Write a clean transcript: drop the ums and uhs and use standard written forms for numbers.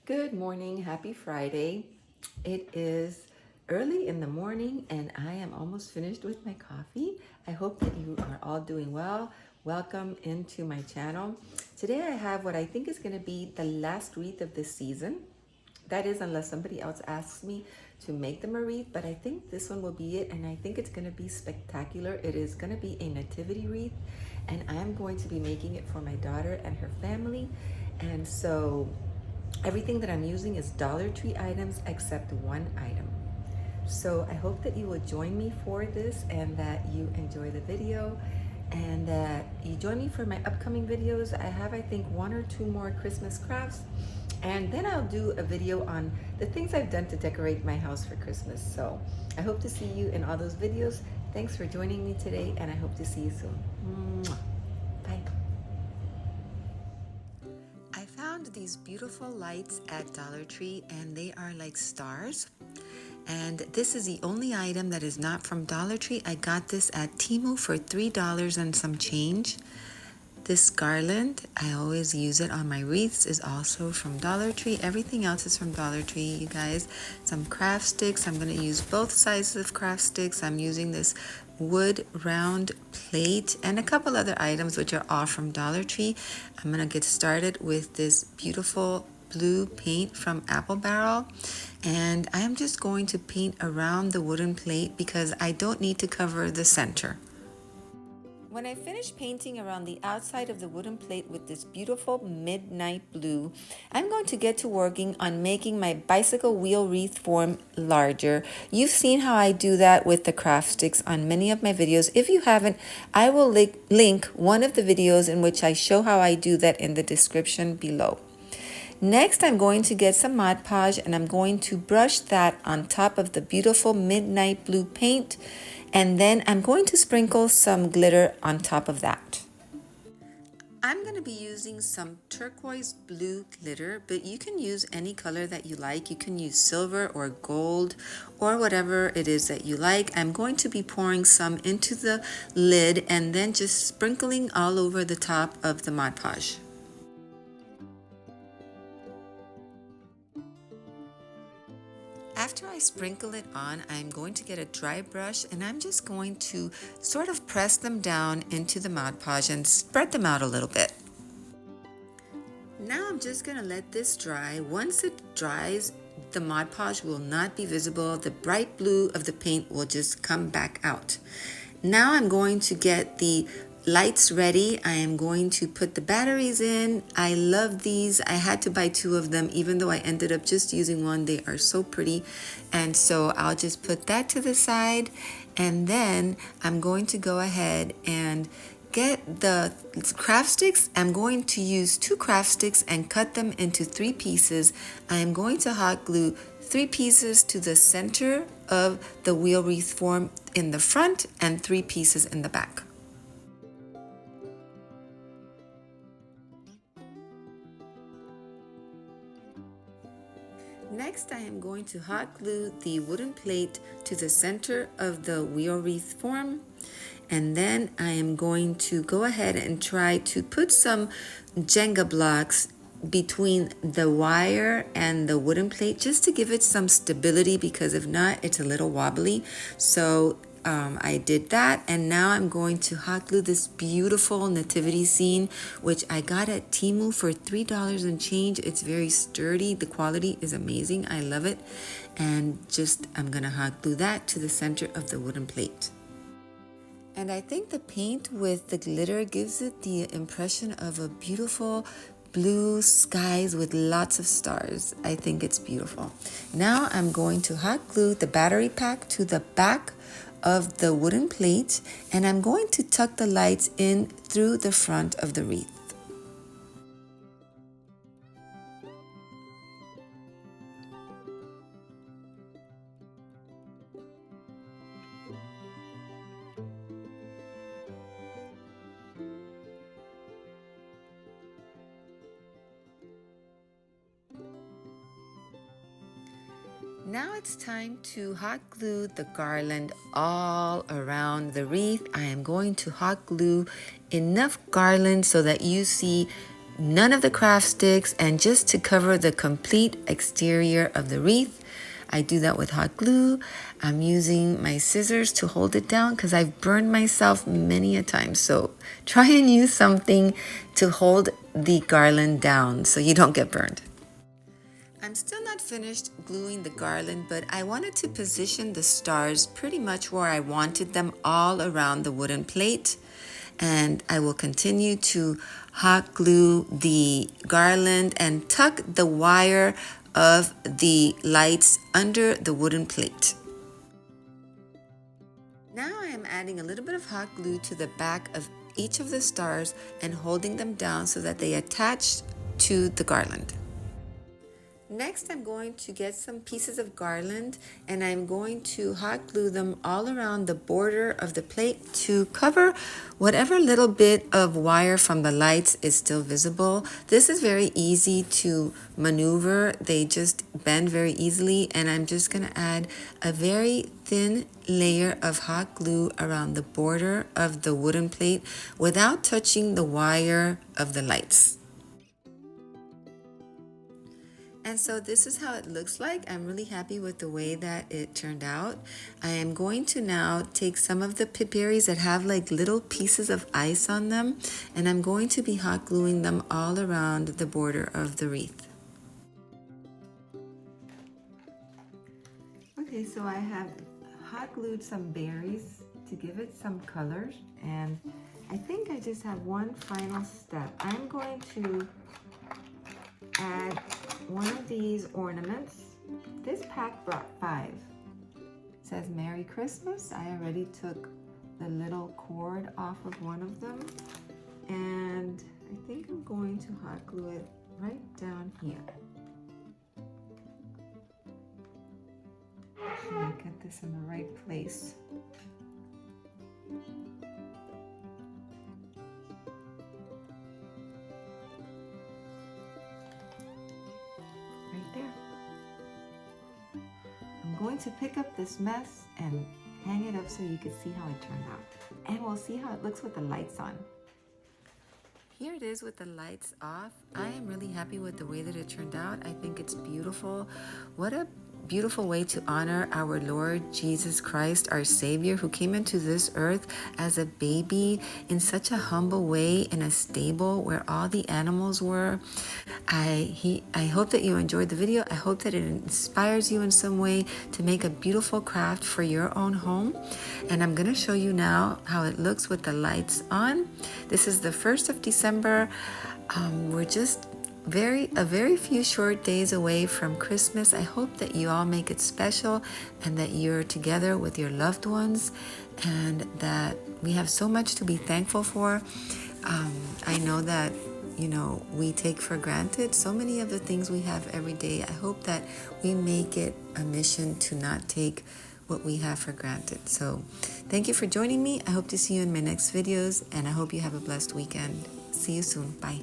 Good morning, happy Friday. It is early in the morning and I am almost finished with my coffee. I hope that you are all doing well. Welcome into my channel. Today I have what I think is going to be the last wreath of this season. That is, unless somebody else asks me to make them a wreath, but I think this one will be it, and I think it's going to be spectacular. It is going to be a nativity wreath, and I'm going to be making it for my daughter and her family. And so everything that I'm using is Dollar Tree items except one item. So I hope that you will join me for this and that you enjoy the video and that you join me for my upcoming videos. I have, I think, one or two more Christmas crafts, and then I'll do a video on the things I've done to decorate my house for Christmas. So I hope to see you in all those videos. Thanks for joining me today, and I hope to see you soon. Mwah. Bye. I found these beautiful lights at Dollar Tree, and they are like stars. And this is the only item that is not from Dollar Tree. I got this at Temu for $3 and some change. This garland, I always use it on my wreaths, is also from Dollar Tree. Everything else is from Dollar Tree, you guys. Some craft sticks. I'm going to use both sizes of craft sticks. I'm using this wood round plate and a couple other items which are all from Dollar Tree. I'm going to get started with this beautiful blue paint from Apple Barrel, and I'm just going to paint around the wooden plate because I don't need to cover the center. When I finish painting around the outside of the wooden plate with this beautiful midnight blue, I'm going to get to working on making my bicycle wheel wreath form larger. You've seen how I do that with the craft sticks on many of my videos. If you haven't, I will link one of the videos in which I show how I do that in the description below. Next, I'm going to get some Mod Podge and I'm going to brush that on top of the beautiful midnight blue paint. And then I'm going to sprinkle some glitter on top of that. I'm going to be using some turquoise blue glitter, but you can use any color that you like. You can use silver or gold or whatever it is that you like. I'm going to be pouring some into the lid and then just sprinkling all over the top of the Mod Podge. After I sprinkle it on, I'm going to get a dry brush and I'm just going to sort of press them down into the Mod Podge and spread them out a little bit. Now I'm just going to let this dry. Once it dries, the Mod Podge will not be visible. The bright blue of the paint will just come back out. Now I'm going to get the lights ready. I am going to put the batteries in. I love these. I had to buy two of them even though I ended up just using one. They are so pretty. And so I'll just put that to the side, and then I'm going to go ahead and get the craft sticks. I'm going to use two craft sticks and cut them into 3 pieces. I am going to hot glue 3 pieces to the center of the wheel wreath form in the front and 3 pieces in the back. Next, I am going to hot glue the wooden plate to the center of the wheel wreath form. And then I am going to go ahead and try to put some Jenga blocks between the wire and the wooden plate just to give it some stability, because if not, it's a little wobbly. So I did that, and now I'm going to hot glue this beautiful nativity scene, which I got at Temu for $3 and change. It's very sturdy. The quality is amazing. I love it. And just I'm gonna hot glue that to the center of the wooden plate. And I think the paint with the glitter gives it the impression of a beautiful blue skies with lots of stars. I think it's beautiful. Now I'm going to hot glue the battery pack to the back of the wooden plate, and I'm going to tuck the lights in through the front of the wreath. Now it's time to hot glue the garland all around the wreath. I am going to hot glue enough garland so that you see none of the craft sticks, and just to cover the complete exterior of the wreath. I do that with hot glue. I'm using my scissors to hold it down because I've burned myself many a time. So try and use something to hold the garland down so you don't get burned. I'm still not finished gluing the garland, but I wanted to position the stars pretty much where I wanted them, all around the wooden plate. And I will continue to hot glue the garland and tuck the wire of the lights under the wooden plate. Now I am adding a little bit of hot glue to the back of each of the stars and holding them down so that they attach to the garland. Next, I'm going to get some pieces of garland and I'm going to hot glue them all around the border of the plate to cover whatever little bit of wire from the lights is still visible. This is very easy to maneuver. They just bend very easily, and I'm just going to add a very thin layer of hot glue around the border of the wooden plate without touching the wire of the lights. And so this is how it looks like. I'm really happy with the way that it turned out. I am going to now take some of the pipberries that have like little pieces of ice on them, and I'm going to be hot gluing them all around the border of the wreath. Okay, so I have hot glued some berries to give it some colors, and I think I just have one final step. I'm going to add one of these ornaments. This pack brought 5. It says Merry Christmas. I already took the little cord off of one of them, and I think I'm going to hot glue it right down here. So I get this in the right place. I'm going to pick up this mess and hang it up so you can see how it turned out. And we'll see how it looks with the lights on. Here it is with the lights off. I am really happy with the way that it turned out. I think it's beautiful. What a beautiful way to honor our Lord Jesus Christ, our Savior, who came into this earth as a baby in such a humble way in a stable where all the animals were. I hope that you enjoyed the video. I hope that it inspires you in some way to make a beautiful craft for your own home. And I'm going to show you now how it looks with the lights on. This is the 1st of December. We're just a very few short days away from Christmas. I hope that you all make it special and that you're together with your loved ones, and that we have so much to be thankful for. I know that we take for granted so many of the things we have every day. I hope that we make it a mission to not take what we have for granted. So thank you for joining me. I hope to see you in my next videos, and I hope you have a blessed weekend. See you soon. Bye.